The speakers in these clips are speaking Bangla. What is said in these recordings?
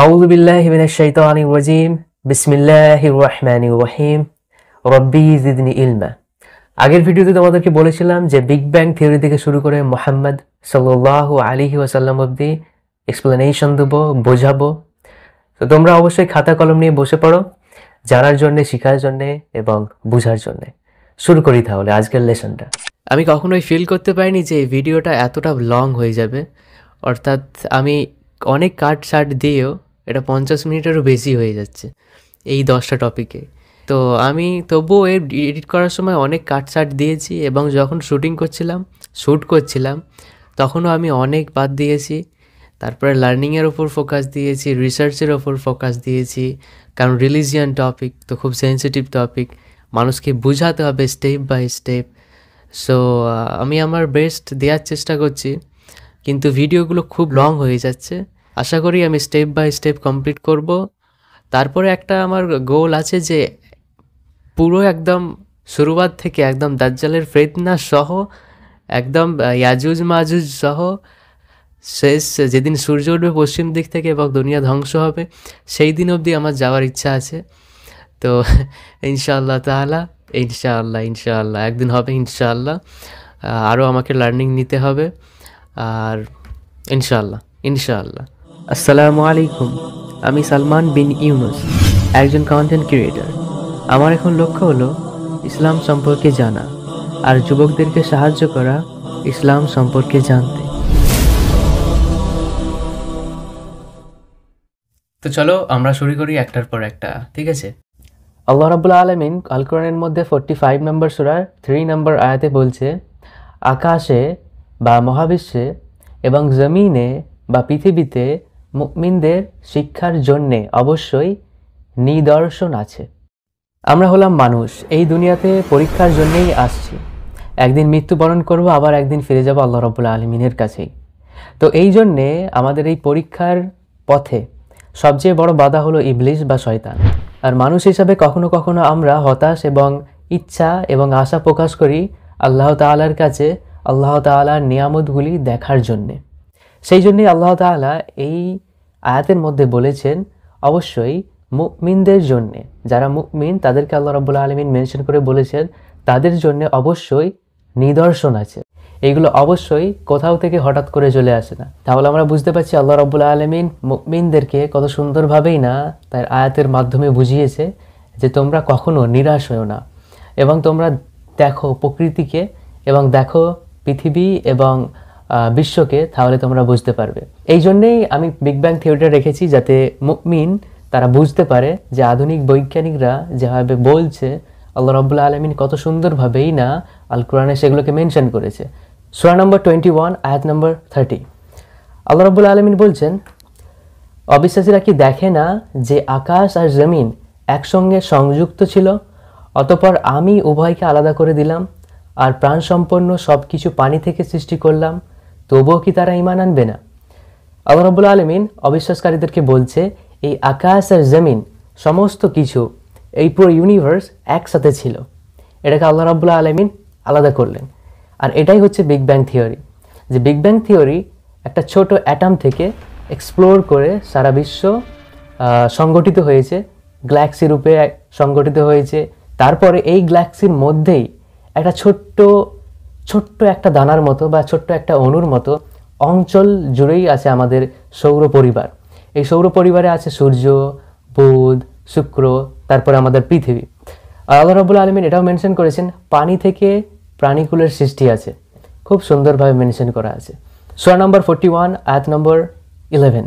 আউযু বিল্লাহি মিনাশ শাইতানির রাজীম বিসমিল্লাহির রহমানির রহিম রব্বি জিদনি ইলমা। আগের ভিডিওতে তোমাদেরকে বলেছিলাম যে বিগ ব্যাং থিওরি থেকে শুরু করে মুহাম্মদ সাল্লাল্লাহু আলাইহি ওয়াসাল্লাম অবধি এক্সপ্লেনেশন দেবো, বোঝাবো। তো তোমরা অবশ্যই খাতা কলম নিয়ে বসে পড়ো, জানার জন্যে, শেখার জন্যে এবং বোঝার জন্যে। শুরু করি তাহলে আজকের লেসনটা। আমি কখনোই ফিল করতে পারিনি যে এই ভিডিওটা এতটা লং হয়ে যাবে, অর্থাৎ আমি অনেক কাট শার্ট দিয়েও এটা 50 মিনিটেরও বেশি হয়ে যাচ্ছে এই 10টা টপিকে। তো আমি তবুও এডিট করার সময় অনেক কাট শার্ট দিয়েছি, এবং যখন শ্যুট করছিলাম তখনও আমি অনেক বাদ দিয়েছি। তারপরে লার্নিংয়ের ওপর ফোকাস দিয়েছি, রিসার্চের ওপর ফোকাস দিয়েছি, কারণ রিলিজিয়ান টপিক তো খুব সেন্সিটিভ টপিক, মানুষকে বোঝাতে হবে স্টেপ বাই স্টেপ। সো আমি আমার বেস্ট দেওয়ার চেষ্টা করছি, কিন্তু ভিডিওগুলো খুব লং হয়ে যাচ্ছে। আশা করি আমি স্টেপ বাই স্টেপ কমপ্লিট করব। তারপরে একটা আমার গোল আছে যে পুরো একদম শুরুয়াত থেকে একদম দাজ্জালের ফিতনা সহ, একদম ইয়াজুজ মাজুজ সহ, শেষ যেদিন সূর্য উঠবে পশ্চিম দিক থেকে এবং দুনিয়া ধ্বংস হবে সেই দিন অবধি আমার যাওয়ার ইচ্ছা আছে। তো ইনশাআল্লাহ তাআলা, ইনশাআল্লাহ একদিন হবে ইনশাআল্লাহ। আরও আমাকে লার্নিং নিতে হবে, আর ইনশাআল্লাহ। আসসালামু আলাইকুম, আমি সালমান বিন ইউনুস, একজন কন্টেন্ট ক্রিয়েটর। আমার এখন লক্ষ্য হলো ইসলাম সম্পর্কে জানা আর যুবকদেরকে সাহায্য করা ইসলাম সম্পর্কে জানতে। তো চলো আমরা শুরু করি একটার পর একটা, ঠিক আছে? আল্লাহ রাব্বুল আলামিন আল কোরআনের মধ্যে 45 নম্বর সূরার 3 নম্বর আয়াতে বলছে, আকাশে বা মহাবিশ্বে এবং জমিনে বা পৃথিবীতে মুমিনদের শিক্ষার জন্যে অবশ্যই নিদর্শন আছে। আমরা হলাম মানুষ, এই দুনিয়াতে পরীক্ষার জন্যেই আসছি। একদিন মৃত্যুবরণ করব, আবার একদিন ফিরে যাব আল্লাহ রাব্বুল আলামিনের কাছেই। তো এই জন্যে আমাদের এই পরীক্ষার পথে সবচেয়ে বড় বাধা হলো ইবলিস বা শয়তান। আর মানুষ হিসাবে কখনো কখনো আমরা হতাশ এবং ইচ্ছা এবং আশা প্রকাশ করি আল্লাহ তাআলার কাছে আল্লাহ তাআলার নিয়ামতগুলি দেখার জন্যে। সেই জন্যই আল্লাহ তাআলা এই আয়াতের মধ্যে বলেছেন অবশ্যই মুমিনদের জন্যে, যারা মুমিন তাদেরকে আল্লাহ রাব্বুল আলামিন মেনশন করে বলেছেন তাদের জন্য অবশ্যই নিদর্শন আছে। এইগুলো অবশ্যই কোথাও থেকে হঠাৎ করে চলে আসে না। তাহলে আমরা বুঝতে পারছি আল্লাহ রাব্বুল আলামিন মুমিনদেরকে কত সুন্দরভাবেই না তার আয়াতের মাধ্যমে বুঝিয়েছে যে তোমরা কখনো নিরাশ হও না, এবং তোমরা দেখো প্রকৃতিকে এবং দেখো পৃথিবী এবং বিশ্বকে, তাহলে তোমরা বুঝতে পারবে। এই জন্যেই আমি বিগ ব্যাং থিওরিটা রেখেছি, যাতে মুমিন তারা বুঝতে পারে যে আধুনিক বৈজ্ঞানিকরা যেভাবে বলছে আল্লাহ রাব্বুল আলামিন কত সুন্দরভাবেই না আল কোরআনে সেগুলোকে মেনশন করেছে। সূরা নম্বর 21 আয়াত নম্বর 30 আল্লাহ রাব্বুল আলামিন বলছেন, অবিশ্বাসীরা কি দেখে না যে আকাশ আর জমিন একসঙ্গে সংযুক্ত ছিল, অতঃপর আমি উভয়কে আলাদা করে দিলাম আর প্রাণসম্পন্ন সব কিছু পানি থেকে সৃষ্টি করলাম, তবুও কি তারা ঈমান আনবে না? আল্লাহ রাব্বুল আলামিন অবিশ্বাসকারীদেরকে বলছে এই আকাশ আর জমিন সমস্ত কিছু, এই পুরো ইউনিভার্স একসাথে ছিল, এটাকে আল্লাহ রাব্বুল আলামিন আলাদা করলেন। আর এটাই হচ্ছে বিগ ব্যাং থিওরি, যে বিগ ব্যাং থিওরি একটা ছোট অ্যাটম থেকে এক্সপ্লোর করে সারা বিশ্ব সংগঠিত হয়েছে, গ্যালাক্সি রূপে সংগঠিত হয়েছে। তারপরে এই গ্যালাক্সির মধ্যেই একটা ছোট্ট একটা দানার মতো বা ছোট্ট একটা অণুর মতো অঞ্চল জুড়েই আছে আমাদের সৌর পরিবার। এই সৌর পরিবারে আছে সূর্য, বুধ, শুক্র, তারপরে আমাদের পৃথিবী। আল্লাহ রাব্বুল আলামিন এটাও মেনশন করেছেন পানি থেকে প্রাণীকুলের সৃষ্টি আছে, খুব সুন্দরভাবে মেনশন করা আছে। সূরা নম্বর 41 আয়াত নম্বর 11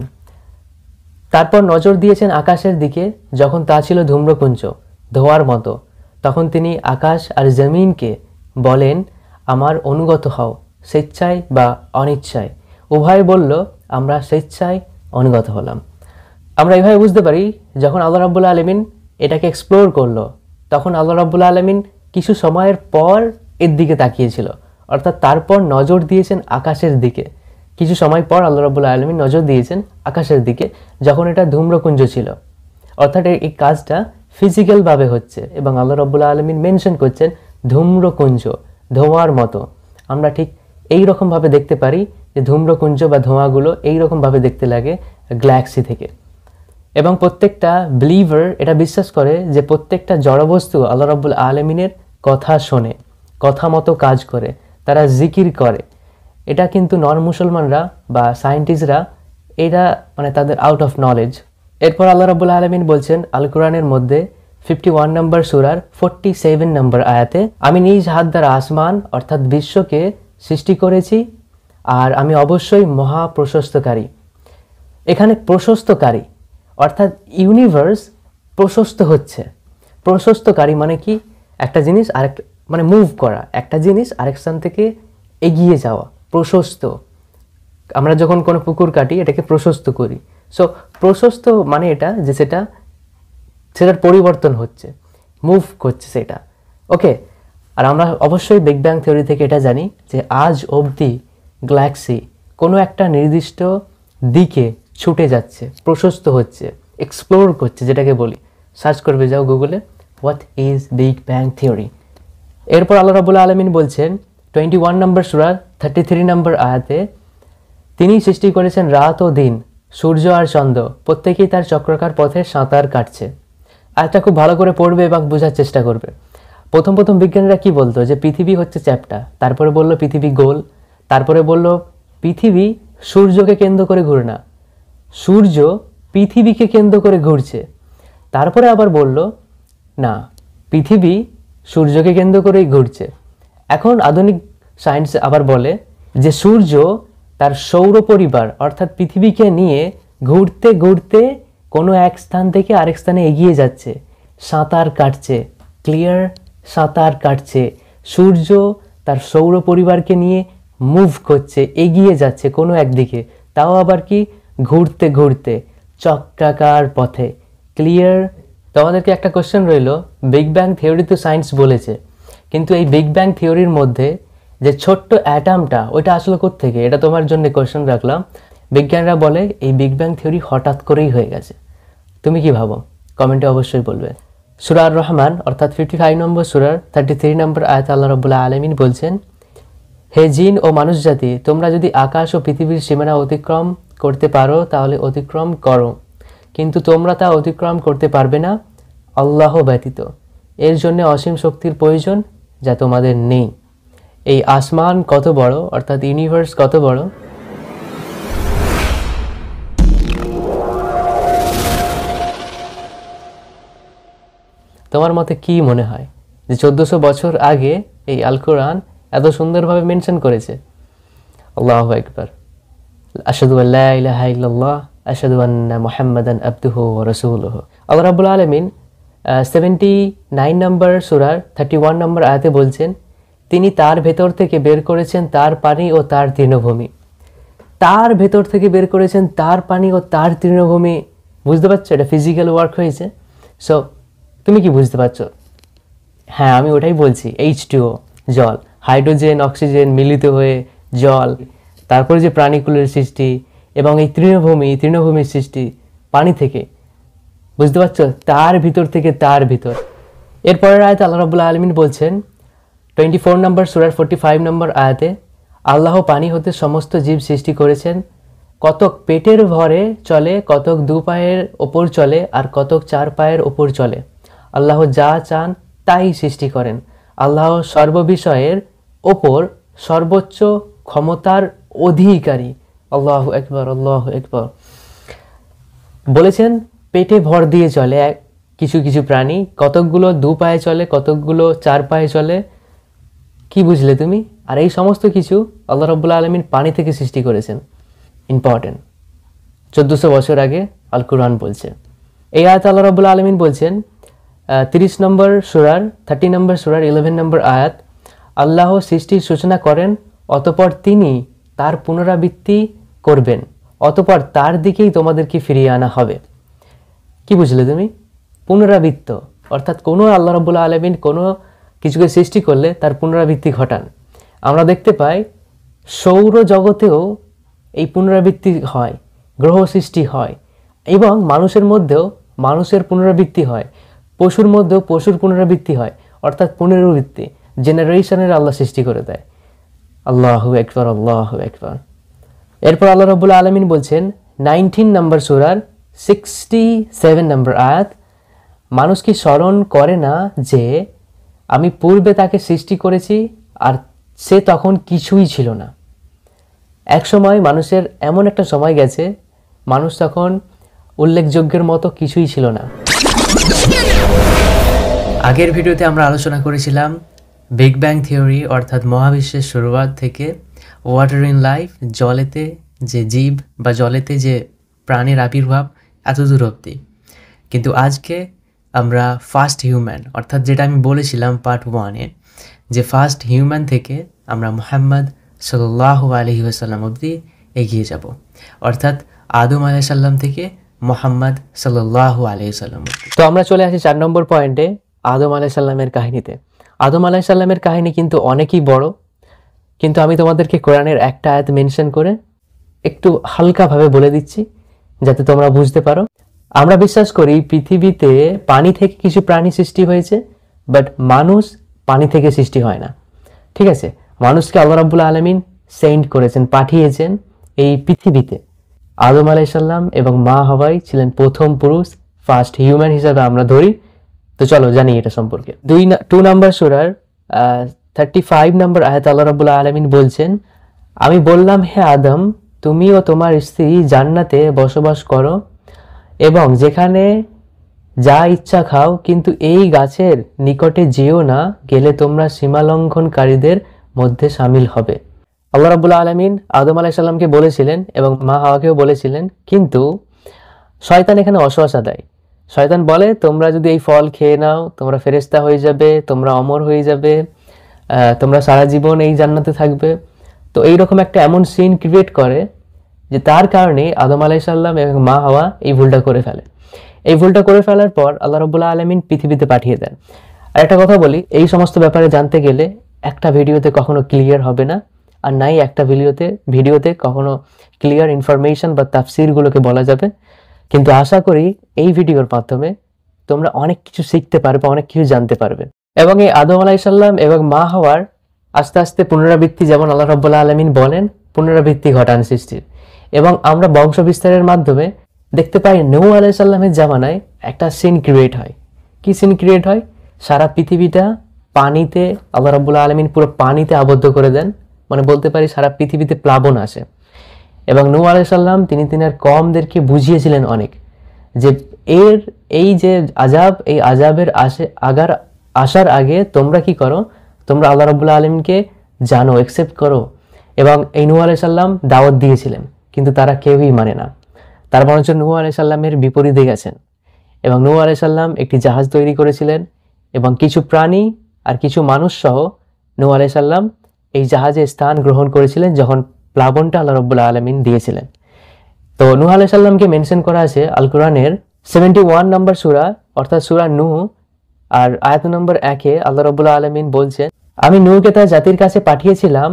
তারপর নজর দিয়েছেন আকাশের দিকে, যখন তা ছিল ধূম্রপুঞ্জ, ধোঁয়ার মতো, তখন তিনি আকাশ আর জমিনকে বলেন আমার অনুগত হও, স্বেচ্ছায় বা অনিচ্ছায়। উভয় বলল আমরা স্বেচ্ছায় অনুগত হলাম। আমরা এইভাবে বুঝতে পারি যখন আল্লাহ রাব্বুল আলামিন এটাকে এক্সপ্লোর করলো, তখন আল্লাহ রাব্বুল আলামিন কিছু সময়ের পর এর দিকে তাকিয়েছিল, অর্থাৎ তারপর নজর দিয়েছেন আকাশের দিকে। কিছু সময় পর আল্লাহ রাব্বুল আলামিন নজর দিয়েছেন আকাশের দিকে, যখন এটা ধূম্রকুঞ্জ ছিল, অর্থাৎ এই কাজটা ফিজিক্যালভাবে হচ্ছে। এবং আল্লাহ রাব্বুল আলামিন মেনশন করছেন ধূম্রকুঞ্জ, ধোঁয়ার মতো। আমরা ঠিক এই রকমভাবে দেখতে পারি যে ধূম্রকুঞ্জ বা ধোঁয়াগুলো এই রকমভাবে দেখতে লাগে গ্যালাক্সি থেকে। এবং প্রত্যেকটা বিলিভার এটা বিশ্বাস করে যে প্রত্যেকটা জড়বস্তু আল্লাহ রাব্বুল আলামিনের কথা শোনে, কথা মতো কাজ করে, তারা জিকির করে। এটা কিন্তু নন মুসলমানরা বা সায়েন্টিস্টরা এটা মানে তাদের আউট অফ নলেজ। এরপর আল্লাহ রাব্বুল আলামিন বলছেন আল কোরআনের মধ্যে 51 নম্বর সূরার 47 নম্বর আয়াতে, আমি নিজ হাত দ্বারা আসমান অর্থাৎ বিশ্বকে সৃষ্টি করেছি আর আমি অবশ্যই মহা প্রশস্তকারী। এখানে প্রশস্তকারী অর্থাৎ ইউনিভার্স প্রশস্ত হচ্ছে। প্রশস্তকারী মানে কি? একটা জিনিস আরেক মানে মুভ করা, একটা জিনিস আরেক স্থান থেকে এগিয়ে যাওয়া, প্রশস্ত। আমরা যখন কোনো পুকুর কাটি এটাকে প্রশস্ত করি। সো প্রশস্ত মানে এটা যে সেটার পরিবর্তন হচ্ছে, মুভ করছে সেটা। ওকে, আর আমরা অবশ্যই বিগ ব্যাং থিওরি থেকে এটা জানি যে আজ অবধি গ্যালাক্সি কোনো একটা নির্দিষ্ট দিকে ছুটে যাচ্ছে, প্রশস্ত হচ্ছে, এক্সপ্লোর করছে, যেটাকে বলি। সার্চ করবে যাও গুগলে, what is big bang theory. এরপর আল্লাহ রাব্বুল আলামিন বলছেন 21 নম্বর সূরা 33 নম্বর আয়াতে, তিনি সৃষ্টি করেছেন রাত ও দিন, সূর্য আর চন্দ্র, প্রত্যেকেই তার চক্রাকার পথে সাঁতার কাটছে। আয়াতটা খুব ভালো করে পড়বে এবং বোঝার চেষ্টা করবে। প্রথম বিজ্ঞানীরা কি বলতো যে পৃথিবী হচ্ছে চ্যাপ্টা, তারপরে বলল পৃথিবী গোল, তারপরে বলল পৃথিবী সূর্যকে কেন্দ্র করে ঘুরে না, সূর্য পৃথিবীকে কেন্দ্র করে ঘুরছে। তারপরে আবার বলল না, পৃথিবী সূর্যকে কেন্দ্র করেই ঘুরছে। এখন আধুনিক সায়েন্স আবার বলে যে সূর্য তার সৌর পরিবার অর্থাৎ পৃথিবীকে নিয়ে ঘুরতে ঘুরতে কোনো এক স্থান থেকে আরেক স্থানে এগিয়ে যাচ্ছে, সাঁতার কাটছে, ক্লিয়ার সাঁতার কাটছে। সূর্য তার সৌর পরিবারকে নিয়ে মুভ করছে, এগিয়ে যাচ্ছে কোনো একদিকে, তাও আবার কি ঘুরতে ঘুরতে চক্রাকার পথে। ক্লিয়ার? তোমাদেরকে একটা কোশ্চেন রইল, বিগ ব্যাং থিওরি তো সায়েন্স বলেছে, কিন্তু এই বিগ ব্যাং থিওরির মধ্যে যে ছোট্ট অ্যাটামটা ওইটা আসলে কোত্থেকে? এটা তোমার জন্য কোশ্চেন রাখলাম। বিজ্ঞানীরা বলে এই বিগ ব্যাং থিওরি হঠাৎ করেই হয়ে গেছে। তুমি কি ভাবো? কমেন্টে অবশ্যই বলবে। সূরা আর রহমান অর্থাৎ 55 নম্বর সূরার 33 নম্বর আয়াতে আল্লাহ রাব্বুল আলামিন বলছেন, হে জিন ও মানুষ জাতি, তোমরা যদি আকাশ ও পৃথিবীর সীমানা অতিক্রম করতে পারো তাহলে অতিক্রম করো, কিন্তু তোমরা তা অতিক্রম করতে পারবে না আল্লাহ ব্যতীত। এর জন্য অসীম শক্তির প্রয়োজন যা তোমাদের নেই। এই আসমান কত বড় অর্থাৎ ইউনিভার্স কত বড়, তোমার মতে কি মনে হয় যে 1400 বছর আগে এই আল কোরআন এত সুন্দরভাবে মেনশন করেছে? আল্লাহু আকবার, আশহাদু আল্লা ইলাহা ইল্লাল্লাহ, আশহাদু আন্না মুহাম্মাদান আবদুহু ওয়া রাসূলুহু। আল্লাহ রাব্বুল আলামিন 79 নম্বর সূরার 31 নম্বর আয়াতে বলছেন, তিনি তার ভেতর থেকে বের করেছেন তার পানি ও তার তৃণভূমি। তার ভেতর থেকে বের করেছেন তার পানি ও তার তৃণভূমি। বুঝতে পারছো? এটা ফিজিক্যাল ওয়ার্ক হয়েছে। সো তুমি কি বুঝতে পারছো? হ্যাঁ, আমি ওটাই বলছি। H2O জল, হাইড্রোজেন অক্সিজেন মিলিত হয়ে জল, তারপরে যে প্রাণীকুলের সৃষ্টি এবং এই তৃণভূমির সৃষ্টি পানি থেকে। বুঝতে পারছো? তার ভিতর থেকে তার ভিতর। এরপরের আয়াতে আল্লাহ রাব্বুল আলামিন বলছেন 24 নম্বর সূরার 45 নম্বর আয়াতে, আল্লাহ পানি হতে সমস্ত জীব সৃষ্টি করেছেন, কতক পেটের ভরে চলে, কতক 2 পায়ের ওপর চলে আর কতক 4 পায়ের ওপর চলে। আল্লাহ যা চান তাই সৃষ্টি করেন। আল্লাহ সর্ববিষয়ের ওপর সর্বোচ্চ ক্ষমতার অধিকারী। আল্লাহু আকবার, আল্লাহু আকবার। বলেছেন পেটে ভর দিয়ে চলে কিছু কিছু প্রাণী, কতকগুলো 2 পায়ে চলে, কতকগুলো 4 পায়ে চলে। কি বুঝলে তুমি? আর এই সমস্ত কিছু আল্লাহ রাব্বুল আলামিন পানি থেকে সৃষ্টি করেছেন। ইম্পর্টেন্ট, 1400 বছর আগে আল কোরআন বলছে। এই আয়াতে আল্লাহ রাব্বুল আলামিন বলছেন 30 নম্বর সূরার 30 নম্বর সূরার 11 নম্বর আয়াত, আল্লাহ সৃষ্টির সূচনা করেন, অতঃপর তিনি তার পুনরাবৃত্তি করবেন, অতঃপর তার দিকেই তোমাদেরকে ফিরিয়ে আনা হবে। কি বুঝলে তুমি? পুনরাবৃত্ত অর্থাৎ কোনো আল্লাহ রাব্বুল আলামিন কোনো কিছুকে সৃষ্টি করলে তার পুনরাবৃত্তি ঘটান। আমরা দেখতে পাই সৌর জগতেও এই পুনরাবৃত্তি হয়, গ্রহ সৃষ্টি হয়, এবং মানুষের মধ্যেও মানুষের পুনরাবৃত্তি হয়, পশুর মধ্যেও পশুর পুনরাবৃত্তি হয়, অর্থাৎ পুনরাবৃত্তি জেনারেশনের আল্লাহ সৃষ্টি করে দেয়। আল্লাহু আকবার, আল্লাহু আকবার। এরপর আল্লাহ রাব্বুল আলামিন বলছেন 19 নম্বর সূরার 67 নম্বর আয়াত, মানুষ কি স্মরণ করে না যে আমি পূর্বে তাকে সৃষ্টি করেছি আর সে তখন কিছুই ছিল না। এক সময় মানুষের এমন একটা সময় গেছে, মানুষ তখন উল্লেখযোগ্যের মতো কিছুই ছিল না। আগের ভিডিওতে আমরা আলোচনা করেছিলাম বিগ ব্যাং থিওরি, অর্থাৎ মহাবিশ্বের শুরুয়াত থেকে ওয়াটার ইন লাইফ, জলেতে যে জীব বা জলেতে যে প্রাণের আবির্ভাব, এতদূর অবধি। কিন্তু আজকে আমরা ফার্স্ট হিউম্যান, অর্থাৎ যেটা আমি বলেছিলাম পার্ট 1-এ, যে ফার্স্ট হিউম্যান থেকে আমরা মুহাম্মদ সাল্লাল্লাহু আলাইহি ওয়াসাল্লাম অবধি এগিয়ে যাব, অর্থাৎ আদম আলাইহিস সালাম থেকে মুহাম্মদ সাল্লাল্লাহু আলাইহি ওয়াসাল্লাম। তো আমরা চলে আসি 4 নম্বর পয়েন্টে, আদম আলাইহিস সালামের কাহিনীতে। আদম আলাইহিস সালামের কাহিনী কিন্তু অনেকই বড়, কিন্তু আমি তোমাদেরকে কোরআনের একটা আয়াত মেনশন করে একটু হালকাভাবে বলে দিচ্ছি যাতে তোমরা বুঝতে পারো। আমরা বিশ্বাস করি পৃথিবীতে পানি থেকে কিছু প্রাণী সৃষ্টি হয়েছে, বাট মানুষ পানি থেকে সৃষ্টি হয় না। ঠিক আছে, মানুষকে আল্লাহ রাব্বুল আলামিন সেন্ড করেছেন, পাঠিয়েছেন এই পৃথিবীতে। আদম আলাইহিস সালাম এবং মা হাওয়াই ছিলেন প্রথম পুরুষ, ফার্স্ট হিউম্যান হিসাবে আমরা ধরি। তো চলো জানি এটা সম্পর্কে। 2 নম্বর সূরার 35 নম্বর আয়াত আল্লাহ রাব্বুল আলামিন বলছেন, আমি বললাম হে আদম, তুমি ও তোমার স্ত্রী জান্নাতে বসবাস করো এবং যেখানে যা ইচ্ছা খাও, কিন্তু এই গাছের নিকটে যেও না, গেলে তোমরা সীমালঙ্ঘনকারীদের মধ্যে শামিল হবে। আল্লাহ রাব্বুল আলামিন আদম আলাইহিস সালামকে বলেছিলেন এবং মা হাওয়াকেও বলেছিলেন, কিন্তু শয়তান এখানে অশোয়াশা দেয়। শয়তান বলে তোমরা যদি এই ফল খেয়ে নাও তোমরা ফেরেশতা হয়ে যাবে, তোমরা অমর হয়ে যাবে, তোমরা সারা জীবন এই জান্নাতে থাকবে। তো এইরকম একটা এমন সিন ক্রিয়েট করে যে তার কারণে আদম আলাইহিস সালাম এবং মা হাওয়া এই ভুলটা করে ফেলে। এই ভুলটা করে ফেলার পর আল্লাহ রাব্বুল আলামিন পৃথিবীতে পাঠিয়ে দেন। আর একটা কথা বলি, এই সমস্ত ব্যাপারে জানতে গেলে একটা ভিডিওতে কখনো ক্লিয়ার হবে না, আর নাই একটা ভিডিওতে কখনো ক্লিয়ার ইনফরমেশন বা তাফসিরগুলোকে বলা যাবে। কিন্তু আশা করি এই ভিডিওর মাধ্যমে তোমরা অনেক কিছু শিখতে পারবে, অনেক কিছু জানতে পারবে। এবং এই আদম আলাইহিস সালাম এবং মা হাওয়ার আস্তে আস্তে পুনরাবৃত্তি, যেমন আল্লাহ রাব্বুল আলামিন বলেন পুনরাবৃত্তি ঘটান সৃষ্টির। এবং আমরা বংশ বিস্তারের মাধ্যমে দেখতে পাই নূহ আলাইহিস সালামের জামানায় একটা সিন ক্রিয়েট হয়। কি সিন ক্রিয়েট হয়? সারা পৃথিবীটা পানিতে, আল্লাহ রাব্বুল আলামিন পুরো পানিতে আবদ্ধ করে দেন, মানে বলতে পারি সারা পৃথিবীতে প্লাবন আসে। এবং নূহ আলাইহিস সালাম তিনি আর কওমদেরকে বুঝিয়েছিলেন অনেক, যে এই যে আযাব, এই আযাবের আসার আগে তোমরা কি করো, তোমরা আল্লাহ রাব্বুল আলামিনকে জানো, অ্যাকসেপ্ট করো। এবং এই নূহ আলাইহিস সালাম দাওয়াত দিয়েছিলেন, কিন্তু তারা কেউই মানে না। তার বরঞ্চ নূহ আলাইহিস সালামের বিপরীতে গেছেন। এবং নূহ আলাইহিস সালাম একটি জাহাজ তৈরি করেছিলেন এবং কিছু প্রাণী আর কিছু মানুষ সহ নূহ আলাইহিস সালাম এই জাহাজে স্থান গ্রহণ করেছিলেন যখন প্লাবনটা আল্লাহ রাব্বুল আলামিন দিয়েছিলেন। তো নূহ আলাইহিস সালামকে মেনশন করা আছে আল কোরআনের 71 নম্বর সূরা, অর্থাৎ সূরা নূহ, আর আয়াত নম্বর 1-এ আল্লাহ রাব্বুল আলামিন বলছেন, আমি নূহকে তার জাতির কাছে পাঠিয়েছিলাম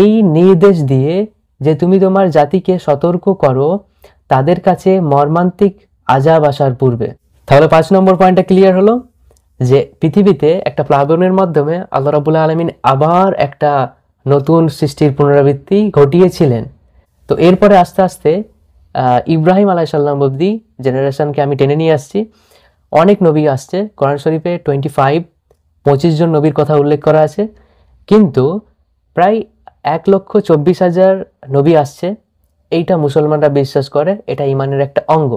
এই নির্দেশ দিয়ে যে তুমি তোমার জাতিকে সতর্ক করো তাদের কাছে মর্মান্তিক আযাব আসার পূর্বে। তাহলে 5 নম্বর পয়েন্টটা ক্লিয়ার হলো যে পৃথিবীতে একটা প্লাবনের মাধ্যমে আল্লাহ রাব্বুল আলামিন আবার একটা নতুন সৃষ্টির পুনরাবৃত্তি ঘটিয়েছিলেন। তো এরপরে আস্তে আস্তে ইব্রাহিম আলাইহিস সালাম অবধি জেনারেশনকে আমি টেনে নিয়ে আসছি। অনেক নবী আসছে, কোরআন শরীফে 25 জন নবীর কথা উল্লেখ করা আছে, কিন্তু প্রায় 1,24,000 নবী আসছে। এইটা মুসলমানরা বিশ্বাস করে, এটা ইমানের একটা অঙ্গ।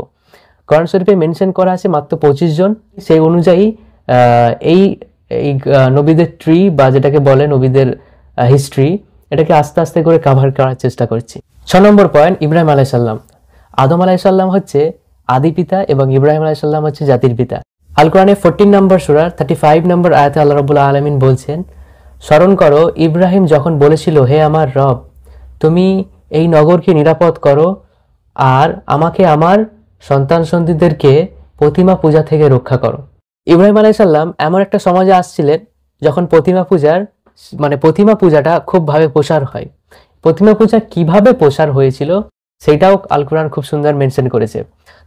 কোরআন শরীফে মেনশন করা আছে মাত্র 25 জন। সেই অনুযায়ী এই নবীদের ট্রি বা যেটাকে বলে নবীদের হিস্ট্রি, এটাকে আস্তে আস্তে করে কভার করার চেষ্টা করছি। 6 নম্বর পয়েন্ট, ইব্রাহিম আলাইহিস সালাম। আদম আলাইহিস সালাম হচ্ছে আদি পিতা এবং ইব্রাহিম আলাইহিস সালাম হচ্ছে জাতির পিতা। আল কোরআনে 14 নম্বর সূরার 35 নম্বর আয়াতে আল্লাহ রাব্বুল আলামিন বলছেন, স্মরণ করো ইব্রাহিম যখন বলেছিল, হে আমার রব, তুমি এই নগরকে নিরাপদ করো আর আমাকে আমার সন্তান সন্ততিদেরকে প্রতিমা পূজা থেকে রক্ষা করো। ইব্রাহিম আলাইহিস সালাম এমন একটা সমাজে আসছিলেন যখন প্রতিমা পূজাটা খুব ভাবে প্রসার হয়। প্রতিমা পূজা কিভাবে প্রসার হয়েছিল সেটাও আল কোরআন খুব সুন্দর মেনশন করেছে।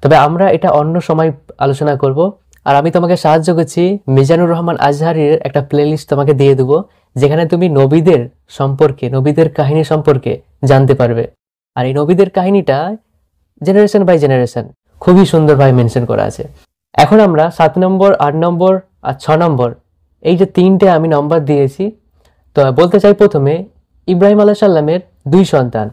তবে আমরা এটা অন্য সময় আলোচনা করব। আর আমি তোমাকে সাহায্য করছি, মিজানুর রহমান আজহারির একটা প্লেলিস্ট তোমাকে দিয়ে দেবো, যেখানে তুমি নবীদের সম্পর্কে, নবীদের কাহিনী সম্পর্কে জানতে পারবে। আর এই নবীদের কাহিনীটা জেনারেশন বাই জেনারেশন খুবই সুন্দরভাবে মেনশন করা আছে। এখন আমরা 7 নম্বর, 8 নম্বর আর 6 নম্বর এই যে 3টে আমি নম্বর দিয়েছি, তো বলতে চাই প্রথমে ইব্রাহিম আলাইহিস সালামের 2 সন্তান,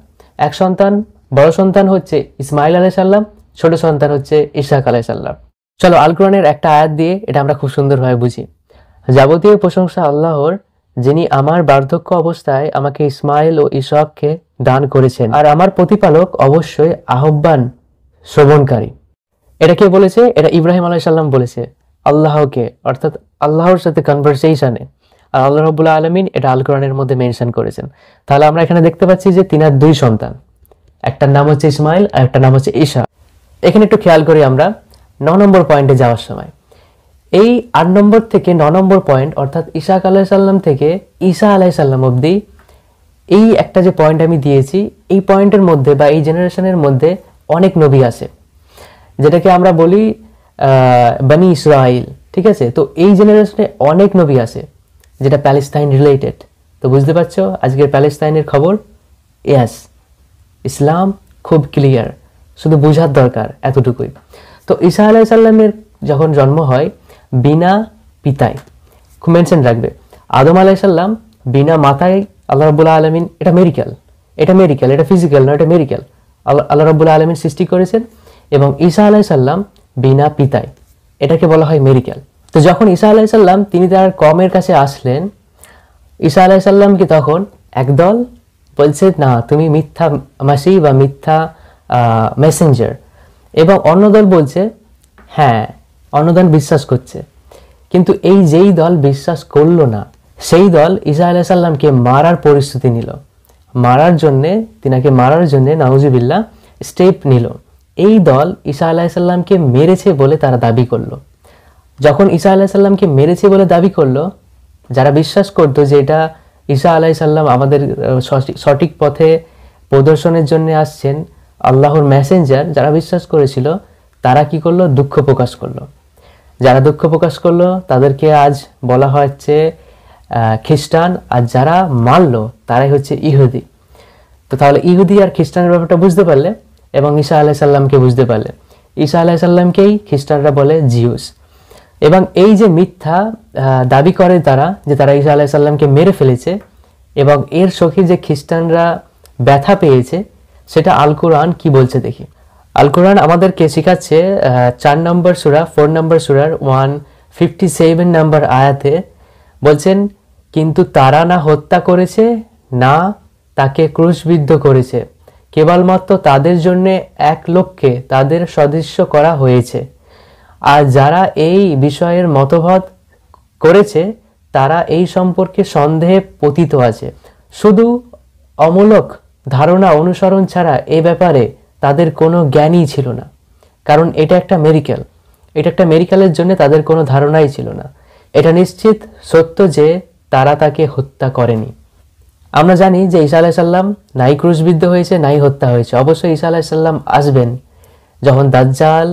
এক সন্তান বড় সন্তান হচ্ছে ইসমাইল আলাইহিস সালাম, ছোট সন্তান হচ্ছে ইসহাক আলাইহিস সালাম। চলো আল কোরআনের একটা আয়াত দিয়ে এটা আমরা খুব সুন্দরভাবে বুঝি। যাবতীয় প্রশংসা আল্লাহর, যিনি আমার বার্ধক্য অবস্থায় আমাকে ইসমাইল ও ইসহাককে দান করেছেন, আর আমার প্রতিপালক অবশ্যই আহ্বান শ্রবণকারী। এটা কে বলেছে? এটা ইব্রাহিম আলাইহিস সালাম বলেছে আল্লাহকে, অর্থাৎ আল্লাহর সাথে কনভারসেশনে। আর আল্লাহ রাব্বুল আলামিন এটা আল কোরআনের মধ্যে মেনশন করেছেন। তাহলে আমরা এখানে দেখতে পাচ্ছি যে তিনার 2 সন্তান, একটার নাম হচ্ছে ইসমাইল আর একটার নাম হচ্ছে ইসহাক। এখানে একটু খেয়াল করি আমরা 9 নম্বর পয়েন্টে যাওয়ার সময়, এই 8 নম্বর থেকে 9 নম্বর পয়েন্ট অর্থাৎ ইসহাক আলাইহিস সালাম থেকে ঈসা আলাইহিস সালাম অবধি এই একটা যে পয়েন্ট আমি দিয়েছি, এই পয়েন্টের মধ্যে বা এই জেনারেশনের মধ্যে অনেক নবী আছে, যেটাকে আমরা বলি বনি ইসরাইল, ঠিক আছে? তো এই জেনারেশনে অনেক নবী আছে যেটা প্যালেস্টাইন রিলেটেড। তো বুঝতে পারছো আজকের প্যালেস্টাইনের খবর? ইয়াস, ইসলাম খুব ক্লিয়ার, শুধু বোঝার দরকার এতটুকুই। তো ঈসা আলাইহিস সালামের যখন জন্ম হয় বিনা পিতায়, খুব মেনশন রাখবে, আদম আলাইহিস সালাম বিনা মাতায় আল্লাহ রাব্বুল আলামিন, এটা মেডিকেল, এটা ফিজিক্যাল না, এটা মেডিকেল, আল্লাহ রাব্বুল আলামিন সৃষ্টি করেছেন। এবং ঈসা আলাইহিস সালাম বিনা পিতায়, এটাকে বলা হয় মেডিকেল। তো যখন ঈসা আলাইহিস সালাম তিনি তার কওমের কাছে আসলেন, ঈসা আলাইহিস সালামকে তখন একদল বলছে না তুমি মিথ্যা মাসিহ বা মিথ্যা মেসেঞ্জার, এবং অন্য দল বলছে হ্যাঁ, অন্য দল বিশ্বাস করছে। কিন্তু এই যেই দল বিশ্বাস করলো না, সেই দল ঈসা আলাইহিস সালামকে মারার পরিস্থিতি নিল, তিনাকে মারার জন্যে নাউজুবিল্লাহ স্টেপ নিল। এই দল ঈসা আলাইহিস সালামকে মেরেছে বলে তারা দাবি করলো। যখন ঈসা আলাইহিস সালামকে মেরেছে বলে দাবি করলো, যারা বিশ্বাস করতো যে এটা ঈসা আলাইহিস সালাম আমাদের সঠিক পথে প্রদর্শনের জন্য আসছেন, আল্লাহর মেসেঞ্জার, যারা বিশ্বাস করেছিল তারা কি করলো? দুঃখ প্রকাশ করলো। যারা দুঃখ প্রকাশ করলো তাদেরকে আজ বলা হচ্ছে খ্রিস্টান, আর যারা মানলো তারাই হচ্ছে ইহুদি। তো তাহলে ইহুদি আর খ্রিস্টানের ব্যাপারটা বুঝতে পারলে, এবং ঈসা আলাইহিস সালামকে বুঝতে পারলে। ঈসা আলাইহিস সালামকেই খ্রিস্টানরা বলে জিউস। এবং এই যে মিথ্যা দাবি করে তারা, যে তারা ঈসা আলাইহিস সালামকে মেরে ফেলেছে, এবং এর সখী যে খ্রিস্টানরা ব্যথা পেয়েছে, সেটা আল কোরআন কি বলছে দেখি। আল কোরআন আমাদেরকে শেখাচ্ছে 4 নম্বর সূরা 4 নম্বর সূরার 157 নম্বর আয়াতে বলছেন, কিন্তু তারা না হত্যা করেছে না তাকে ক্রুশবিদ্ধ করেছে, কেবলমাত্র তাদের জন্য এক লোককে তাদের সদস্য করা হয়েছে। আর যারা এই বিষয়ের মতভেদ করেছে তারা এই সম্পর্কে সন্দেহে পতিত আছে। শুধু অমূলক ধারণা অনুসরণ ছাড়া এ ব্যাপারে তাদের কোনো জ্ঞানই ছিল না, কারণ এটা একটা মেডিকেলের জন্য তাদের কোনো ধারণাই ছিল না। এটা নিশ্চিত সত্য যে তারা তাকে হত্যা করেনি। আমরা জানি যে ঈসা আলাইহিস সালাম নাই ক্রুশবিদ্ধ হয়েছে নাই হত্যা হয়েছে। অবশ্যই ঈসা আলাইহিস সালাম আসবেন, যখন দাজ্জাল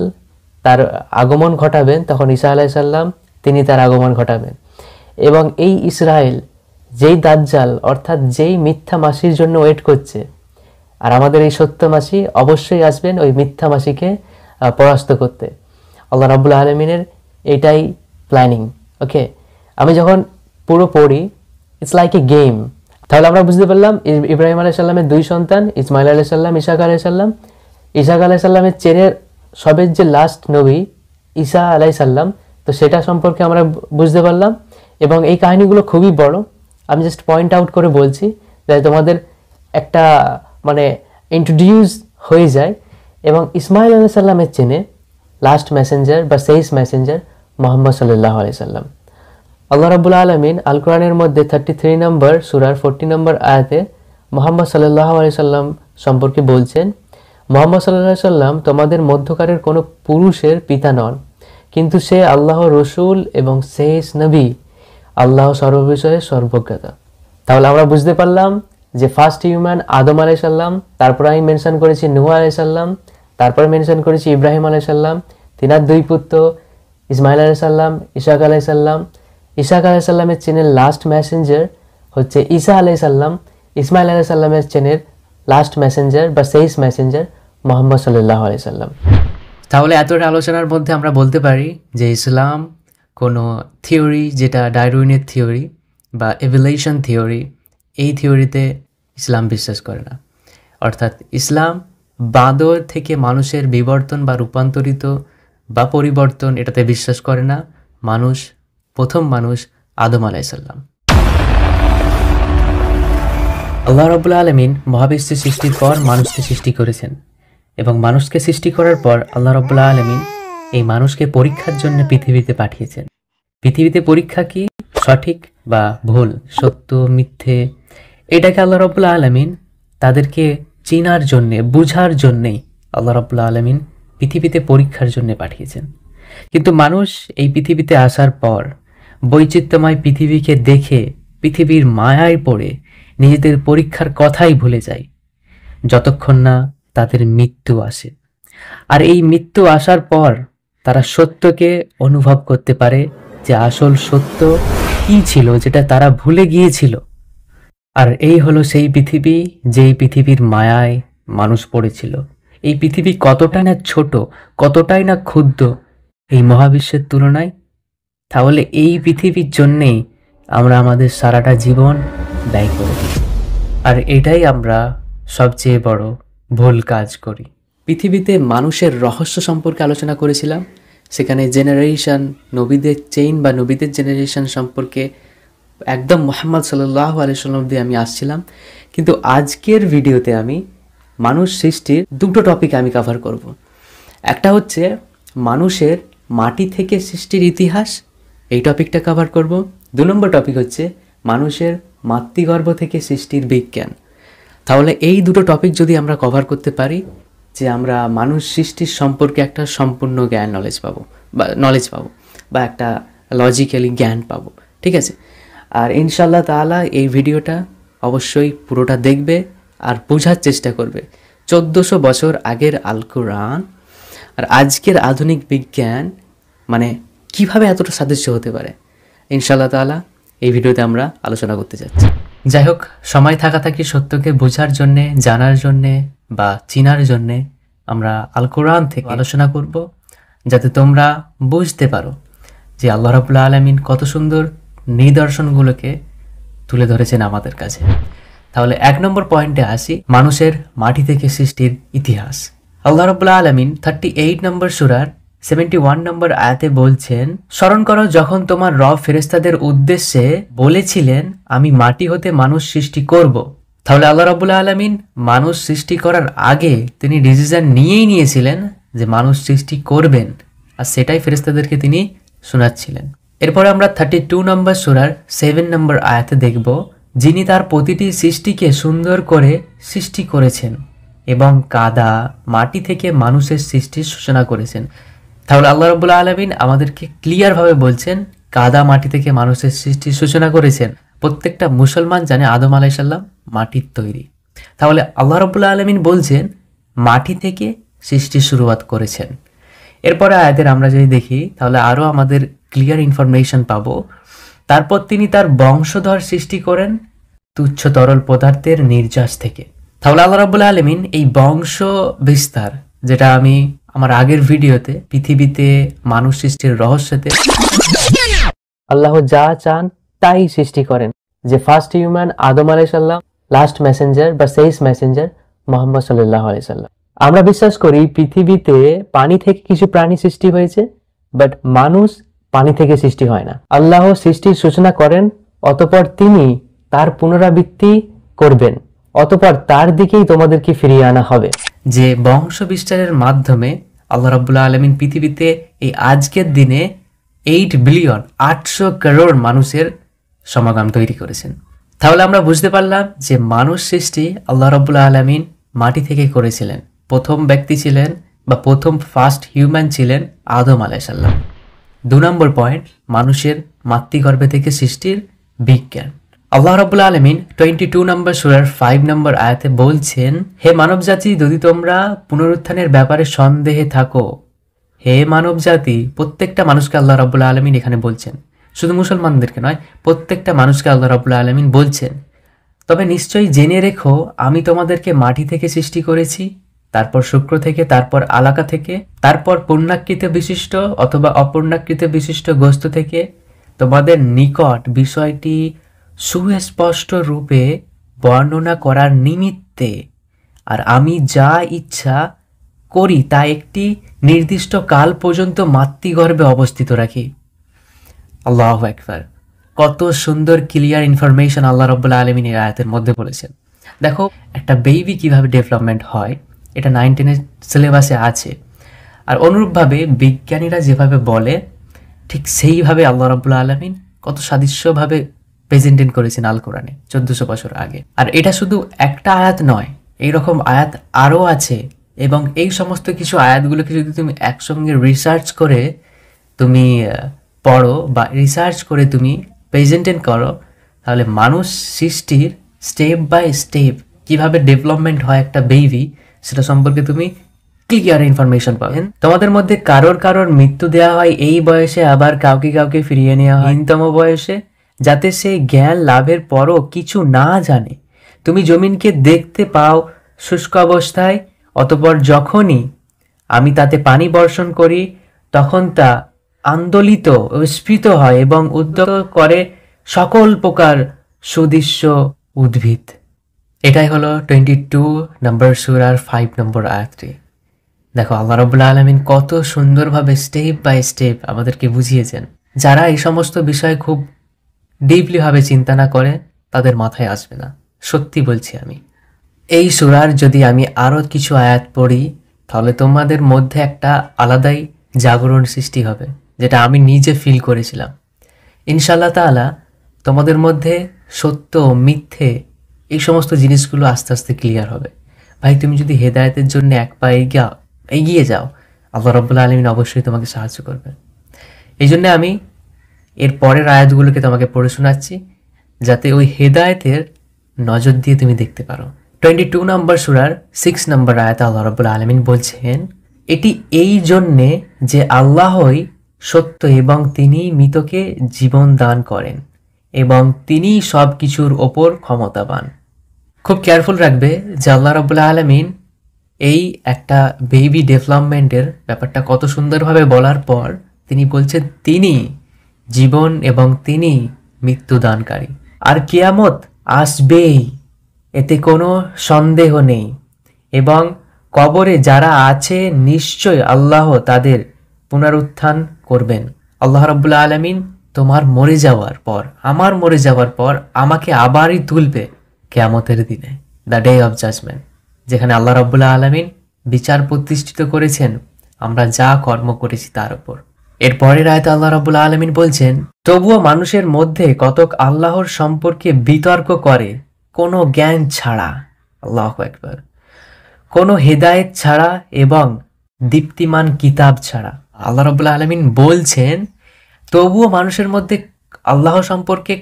তার আগমন ঘটাবেন তখন ঈসা আলাইহিস সালাম তিনি তার আগমন ঘটাবেন। এবং এই ইসরায়েল যেই দাজ্জাল অর্থাৎ যেই মিথ্যা মাসির জন্য ওয়েট করছে, আর আমাদের এই সত্য মাসি অবশ্যই আসবেন ওই মিথ্যা মাসিকে পরাস্ত করতে। আল্লাহ রাব্বুল আলামিনের এটাই প্ল্যানিং। ওকে, আমি যখন পুরো পড়ি ইটস লাইক এ গেম। তাহলে আমরা বুঝতে পারলাম ইব্রাহিম আলাইহিস সালামের 2 সন্তান, ইসমাইল আলাইহিস সালাম, ইসহাক আলাইহিস সালাম। ইসহাক আলাইহিস সালামের চেনের সবের যে লাস্ট নবী ঈসা আলাইহিস সালাম, তো সেটা সম্পর্কে আমরা বুঝতে পারলাম। এবং এই কাহিনীগুলো খুবই বড়, আমি জাস্ট পয়েন্ট আউট করে বলছি যাতে তোমাদের একটা মানে ইন্ট্রোডিউস হয়ে যায়। এবং ইসমাইল আলাইহিস সালামের চেনে লাস্ট মেসেঞ্জার বা শেষ মেসেঞ্জার মুহাম্মদ সাল্লাল্লাহু আলাইহি সাল্লাম। আল্লাহ রাব্বুল আলামিন আল কোরআনের মধ্যে 33 নম্বর সূরার 40 নম্বর আয়াতে মুহাম্মদ সাল্লাল্লাহু আলাইহি সাল্লাম সম্পর্কে বলছেন, মুহাম্মদ সাল্লাল্লাহু আলাইহি সাল্লাম তোমাদের মধ্যকারের কোনো পুরুষের পিতা নন, কিন্তু সে আল্লাহর রাসূল এবং শেষ নবী, আল্লাহ সর্ববিষয়ে সর্বজ্ঞতা। তাহলে আমরা বুঝতে পারলাম যে ফার্স্ট হিউম্যান আদম আলাইহিস সালাম, তারপর আমি মেনশন করেছি নূহ আলাইহিস সালাম, তারপর মেনশন করেছি ইব্রাহিম আলাইহিস সালাম, তিনার 2 পুত্র ইসমাইল আলাইহিস সালাম, ইসহাক আলাইহিস সালাম। ইসহাক আলাইহিস সালামের চেনের লাস্ট মেসেঞ্জার হচ্ছে ঈসা আলাইহিস সালাম। ইসমাইল আলাইহিস সালামের চেনের লাস্ট মেসেঞ্জার বা শেষ মেসেঞ্জার মুহাম্মদ সাল্লাল্লাহু আলাইহি সাল্লাম। তাহলে এতটা আলোচনার মধ্যে আমরা বলতে পারি যে ইসলাম কোনো থিওরি, যেটা ডারউইনের থিওরি বা এভলিউশন থিওরি, এই থিওরিতে ইসলাম বিশ্বাস করে না। অর্থাৎ ইসলাম বাঁদর থেকে মানুষের বিবর্তন বা রূপান্তরিত বা পরিবর্তন এটাতে বিশ্বাস করে না। প্রথম মানুষ আদম আলাইসাল্লাম। আল্লাহ রাব্বুল আলামিন মহাবিশ্বের সৃষ্টির পর মানুষকে সৃষ্টি করেছেন, এবং মানুষকে সৃষ্টি করার পর আল্লাহ রাব্বুল আলামিন এই মানুষকে পরীক্ষার জন্য পৃথিবীতে পাঠিয়েছেন। পৃথিবীতে পরীক্ষা কি? সঠিক বা ভুল, সত্য মিথ্যে, এটাকে আল্লাহ রাব্বুল আলামিন তাদেরকে চেনার জন্যে, বুঝার জন্যেই আল্লাহ রাব্বুল আলামিন পৃথিবীতে পরীক্ষার জন্য পাঠিয়েছেন। কিন্তু মানুষ এই পৃথিবীতে আসার পর বৈচিত্র্যময় পৃথিবীকে দেখে পৃথিবীর মায়ায় পড়ে নিজেদের পরীক্ষার কথাই ভুলে যায়, যতক্ষণ না তাদের মৃত্যু আসে। আর এই মৃত্যু আসার পর তারা সত্যকে অনুভব করতে পারে যে আসল সত্য কি ছিল, যেটা তারা ভুলে গিয়েছিল। আর এই হলো সেই পৃথিবী, যেই পৃথিবীর মায়ায় মানুষ পড়েছিল। এই পৃথিবী কতটাই না ছোট, কতটাই না ক্ষুদ্র এই মহাবিশ্বের তুলনায়। তাহলে এই পৃথিবীর জন্যেই আমরা আমাদের সারাটা জীবন ব্যয় করে দিই, আর এটাই আমরা সবচেয়ে বড় ভুল কাজ করি। পৃথিবীতে মানুষের রহস্য সম্পর্কে আলোচনা করেছিলাম, সেখানে জেনারেশন, নবীদের চেইন বা নবীদের জেনারেশন সম্পর্কে একদম মুহাম্মদ সাল্লাল্লাহু আলাইহি ওয়াসাল্লাম দিয়ে আমি আসছিলাম। কিন্তু আজকের ভিডিওতে আমি মানুষ সৃষ্টির দুটো টপিক আমি কভার করব। একটা হচ্ছে মানুষের মাটি থেকে সৃষ্টির ইতিহাস, এই টপিকটা কভার করব। 2 নম্বর টপিক হচ্ছে মানুষের মাতৃগর্ভ থেকে সৃষ্টির বিজ্ঞান। তাহলে এই দুটো টপিক যদি আমরা কভার করতে পারি, যে আমরা মানুষ সৃষ্টির সম্পর্কে একটা সম্পূর্ণ নলেজ পাবো বা একটা লজিক্যালি জ্ঞান পাবো, ঠিক আছে? আর ইনশাআল্লাহ তাআলা এই ভিডিওটা অবশ্যই পুরোটা দেখবে আর বোঝার চেষ্টা করবে 1400 বছর আগের আল কোরআন আর আজকের আধুনিক বিজ্ঞান মানে কিভাবে এতটা সাদৃশ্য হতে পারে। ইনশাআল্লাহ তাআলা এই ভিডিওতে আমরা আলোচনা করতে যাচ্ছি। যাই হোক, সময় থাকি সত্যকে বোঝার জন্যে, জানার জন্যে বা চিনার জন্যে আমরা আল কোরআন থেকে আলোচনা করব, যাতে তোমরা বুঝতে পারো যে আল্লাহ রাব্বুল আলামিন কত সুন্দর নিদর্শনগুলোকে তুলে ধরেছেন আমাদের কাছে। তাহলে 1 নম্বর পয়েন্টে আসি, মানুষের মাটি থেকে সৃষ্টির ইতিহাস। আল্লাহ রাব্বুল আলামিন 38 নম্বর সূরার 71 নম্বর আয়াতে বলছেন, স্মরণ করো যখন তোমার রব ফেরেশতাদের উদ্দেশ্যে বলেছিলেন আমি মাটি হতে মানুষ সৃষ্টি করব। তাহলে আল্লাহ রাব্বুল আলামিন মানুষ সৃষ্টি করার আগে তিনি ডিসিশন নিয়েছিলেন যে মানুষ সৃষ্টি করবেন, আর সেটাই ফেরেশতাদেরকে তিনি শোনাচ্ছিলেন। এরপরে আমরা 32 নম্বর সূরার 7 নম্বর আয়াতে দেখব, যিনি তার প্রতিটি সৃষ্টিকে সুন্দর করে সৃষ্টি করেছেন এবং কাদা মাটি থেকে মানুষের সৃষ্টির সূচনা করেছেন। তাহলে আল্লাহ রাব্বুল আলামিন আমাদেরকে ক্লিয়ারভাবে বলছেন কাদা মাটি থেকে মানুষের সৃষ্টির সূচনা করেছেন। প্রত্যেকটা মুসলমান জানে আদম আলাইহিস সালাম মাটির তৈরি। তাহলে আল্লাহ রাব্বুল আলামিন বলছেন মাটি থেকে সৃষ্টির শুরুয়াত করেছেন। এরপরে আয়াতের আমরা যদি দেখি তাহলে আরও আমাদের ক্লিয়ার ইনফরমেশন পাবো। তারপর তিনি তার বংশধর সৃষ্টি করেন তুচ্ছ তরল পদার্থের নির্যাস থেকে। তাহলে আল্লাহ রাব্বুল আলামিন এই বংশ বিস্তার, যেটা আমি আমার আগের ভিডিওতে পৃথিবীতে মানুষ সৃষ্টির রহস্যতে আল্লাহ যা চান তাই সৃষ্টি করেন, যে ফার্স্ট হিউম্যান আদম আলাইহিস সালাম, লাস্ট মেসেঞ্জার বা শেষ মেসেঞ্জার মুহাম্মদ সাল্লাল্লাহু আলাইহি সাল্লাম। আমরা বিশ্বাস করি পৃথিবীতে পানি থেকে কিছু প্রাণী সৃষ্টি হয়েছে, বাট মানুষ পানি থেকে সৃষ্টি হয় না। আল্লাহ সৃষ্টির সূচনা করেন, অতঃপর তিনি তার পুনরাবৃত্তি করবেন, অতঃপর তার দিকেই তোমাদেরকে ফিরিয়ে আনা হবে। যে বংশ বিস্তারের মাধ্যমে আল্লাহ রাব্বুল আলামিন পৃথিবীতে এই আজকের দিনে 8 বিলিয়ন 800 করোড় মানুষের সমাগম তৈরি করেছেন। তাহলে আমরা বুঝতে পারলাম যে মানুষ সৃষ্টি আল্লাহ রাব্বুল আলামিন মাটি থেকে করেছিলেন। প্রথম ব্যক্তি ছিলেন বা প্রথম ফার্স্ট হিউম্যান ছিলেন আদম আলাইহিস সালাম। 2 নম্বর পয়েন্ট, মানুষের মাতৃগর্ভে থেকে সৃষ্টির বিজ্ঞান। আল্লাহ রাব্বুল আলামিন 22 নম্বর সূরার 5 নম্বর আয়াতে বলছেন, হে মানবজাতি, যদি তোমরা পুনরুত্থানের ব্যাপারে সন্দেহে থাকো। হে মানবজাতি, প্রত্যেকটা মানুষকে আল্লাহ রাব্বুল আলামিন এখানে বলছেন, শুধু মুসলমানদেরকে নয়, প্রত্যেকটা মানুষকে আল্লাহ রাব্বুল আলামিন বলছেন, তবে নিশ্চয়ই জেনে রেখো আমি তোমাদেরকে মাটি থেকে সৃষ্টি করেছি, তারপর শুক্র থেকে, তারপর আলাকা থেকে, তারপর পূর্ণাকৃতি বিশিষ্ট অথবা অপূর্ণাকৃতি বিশিষ্ট বস্তু থেকে তোমাদের নিকট বিষয়টি সুস্পষ্ট রূপে বর্ণনা করার নিমিত্তে আর আমি যা ইচ্ছা করি তা একটি নির্দিষ্ট কাল পর্যন্ত মাতৃগর্ভে অবস্থিত রাখি। আল্লাহু আকবার। কত সুন্দর ক্লিয়ার ইনফরমেশন আল্লাহ রাব্বুল আলামিন এই আয়াতের মধ্যে বলেছেন। দেখো একটা বেবি কিভাবে ডেভেলপমেন্ট হয় এটা 9-10 সিলেবাসে আছে, আর অনুরূপভাবে বিজ্ঞানীরা যেভাবে বলে ঠিক সেইভাবে আল্লাহ রাব্বুল আলামিন কত সাদৃশ্যভাবে প্রেজেন্টেন করেছেন আল কোরআনে 1400 বছর আগে। আর এটা শুধু একটা আয়াত নয়, এইরকম আয়াত আরও আছে, এবং এই সমস্ত কিছু আয়াতগুলোকে যদি তুমি একসঙ্গে রিসার্চ করে তুমি পড়ো বা রিসার্চ করে তুমি প্রেজেন্টেন করো, তাহলে মানুষ সৃষ্টির স্টেপ বাই স্টেপ কিভাবে ডেভেলপমেন্ট হয় একটা বেবি সেটা সম্পর্কে তুমি ক্লিয়ার ইনফরমেশন পাবেন। তোমাদের মধ্যে কারোর মৃত্যু দেওয়া হয় এই বয়সে, আবার কাউকে ফিরিয়ে নেওয়া হয় হীনতম বয়সে, যাতে সে জ্ঞান লাভের পরও কিছু না জানে। তুমি জমিনকে দেখতে পাও শুষ্ক অবস্থায়, অতঃপর যখনই আমি তাতে পানি বর্ষণ করি তখন তা আন্দোলিত ও স্ফীত হয় এবং উদ্যোগ করে সকল প্রকার সুদৃশ্য উদ্ভিদ। এটাই হলো 22 নম্বর সূরার 5 নম্বর আয়াতটি। দেখো আল্লাহ রাব্বুল আলামিন কত সুন্দরভাবে স্টেপ বাই স্টেপ আমাদেরকে বুঝিয়েছেন। যারা এই সমস্ত বিষয় খুব ডিপলি ভাবে চিন্তা না করে তাদের মাথায় আসবে না, সত্যি বলছি আমি। এই সূরার যদি আমি আরও কিছু আয়াত পড়ি তাহলে তোমাদের মধ্যে একটা আলাদাই জাগরণ সৃষ্টি হবে, যেটা আমি নিজে ফিল করেছিলাম। ইনশাআল্লাহ তাআলা তোমাদের মধ্যে সত্য মিথ্যে এই সমস্ত জিনিসগুলো আস্তে আস্তে ক্লিয়ার হবে। ভাই তুমি যদি হেদায়েতের জন্য এক পা এগিয়ে যাও, আল্লাহ রাব্বুল আলামিন অবশ্যই তোমাকে সাহায্য করবে। এই জন্য আমি এর পরের আয়াতগুলোকে তোমাকে পড়ে শোনাচ্ছি, যাতে ওই হেদায়েতের নজর দিয়ে তুমি দেখতে পারো। 22 নম্বর সূরার 6 নম্বর আয়াতে আল্লাহ রাব্বুল আলামিন বলছেন, এটি এই জন্যে যে আল্লাহই সত্য এবং তিনি মৃতকে জীবন দান করেন এবং তিনি সব কিছুর ওপর ক্ষমতাবান। খুব কেয়ারফুল রাখবে যে আল্লাহ রাব্বুল আলামিন এই একটা বেবি ডেভেলপমেন্টের ব্যাপারটা কত সুন্দরভাবে বলার পর তিনি বলছেন তিনি জীবন এবং তিনি মৃত্যু দানকারী, আর কিয়ামত আসবেই, এতে কোনো সন্দেহ নেই, এবং কবরে যারা আছে নিশ্চয় আল্লাহ তাদের পুনরুত্থান করবেন। আল্লাহ রাব্বুল আলামিন তোমার মরে যাওয়ার পর, আমার মরে যাওয়ার পর আমাকে আবারই তুলবে কিয়ামতের দিনে, দ্য ডে অফ জাজমেন্ট, যেখানে আল্লাহ রাব্বুল আলামিন বিচার প্রতিষ্ঠিত করেছেন আমরা যা কর্ম করেছি তার উপর। এরপরের আয়াতে আল্লাহ রাব্বুল আলামিন বলছেন, তবুও মানুষের মধ্যে কতক আল্লাহর সম্পর্কে বিতর্ক করে কোনো জ্ঞান ছাড়া, আল্লাহু আকবার, কোনো হেদায়েত ছাড়া এবং দীপ্তিমান কিতাব ছাড়া। আল্লাহ রাব্বুল আলামিন বলছেন তবুও মানুষের মধ্যে আল্লাহ সম্পর্কে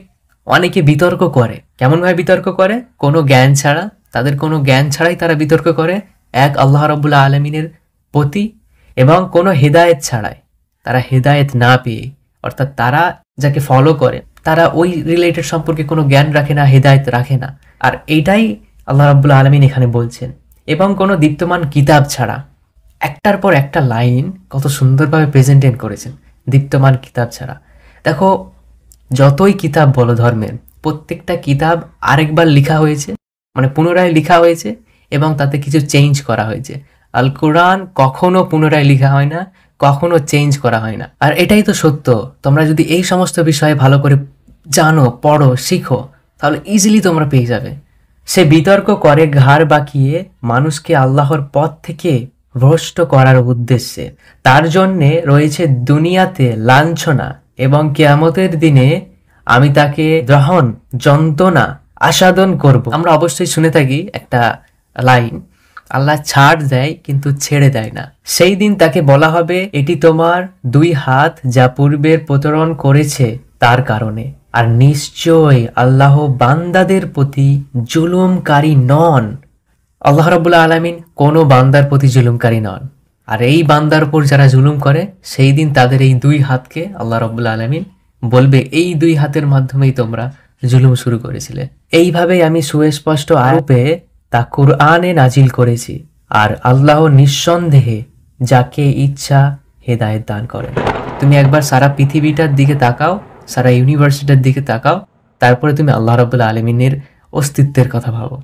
অনেকে বিতর্ক করে। কেমনভাবে বিতর্ক করে? কোনো জ্ঞান ছাড়া, তাদের কোনো জ্ঞান ছাড়াই তারা বিতর্ক করে এক আল্লাহ রাব্বুল আলামিনের প্রতি, এবং কোনো হেদায়েত ছাড়াই, তারা হেদায়েত না পেয়ে, অর্থাৎ তারা যাকে ফলো করে তারা ওই রিলেটেড সম্পর্কে কোনো জ্ঞান রাখে না, হেদায়েত রাখে না। আর এইটাই আল্লাহ রাব্বুল আলামিন এখানে বলছেন, এবং কোনো দীপ্তমান কিতাব ছাড়া। একটার পর একটা লাইন কত সুন্দরভাবে প্রেজেন্টেন করেছেন, দীপ্তমান কিতাব ছাড়া। দেখো যতই কিতাব বলো ধর্মের, প্রত্যেকটা কিতাব আরেকবার লেখা হয়েছে, মানে পুনরায় লেখা হয়েছে, এবং তাতে কিছু চেঞ্জ করা হয়েছে। আল কোরআন কখনো পুনরায় লেখা হয় না, কখনো চেঞ্জ করা হয় না। আর এটাই তো সত্য। তোমরা যদি এই সমস্ত বিষয়ে ভালো করে জানো, পড়ো, শিখো, তাহলে ইজিলি তোমরা পেয়ে যাবে। সে বিতর্ক করে ঘাড় বাঁকিয়ে মানুষকে আল্লাহর পথ থেকে ভ্রষ্ট করার উদ্দেশ্যে। তার জন্যে রয়েছে দুনিয়াতে লাঞ্ছনা, এবং কিয়ামতের দিনে আমি তাকে গ্রহণ যন্ত্রণা আস্বাদন করব। আমরা অবশ্যই শুনে থাকি একটা লাইন, আল্লাহ ছাড় দেয় কিন্তু ছেড়ে দেয় না। সেই দিন তাকে বলা হবে, এটি তোমার দুই হাত যা পূর্বের প্রতারণ করেছে তার কারণে। আর নিশ্চয় আল্লাহ বান্দাদের প্রতি জুলুমকারী নন। আল্লাহ রাব্বুল আলামিন কোনো বান্দার প্রতি জুলুমকারী নন। আর এই বান্দার উপর যারা জুলুম করে, সেই দিন তাদের এই দুই হাতকে আল্লাহ রাব্বুল আলামিন বলবে, এই দুই হাতের মাধ্যমেই তোমরা জুলুম শুরু করেছিলে। এইভাবেই আমি সুস্পষ্ট আরূপে তা কুরআনে নাজিল করেছি। আর আল্লাহ নিঃসন্দেহে যাকে ইচ্ছা হেদায়েত দান করেন। তুমি একবার সারা পৃথিবীটার দিকে তাকাও, সারা ইউনিভার্সিটির দিকে তাকাও, তারপরে তুমি আল্লাহ রাব্বুল আলামিনের অস্তিত্বের কথা ভাবো।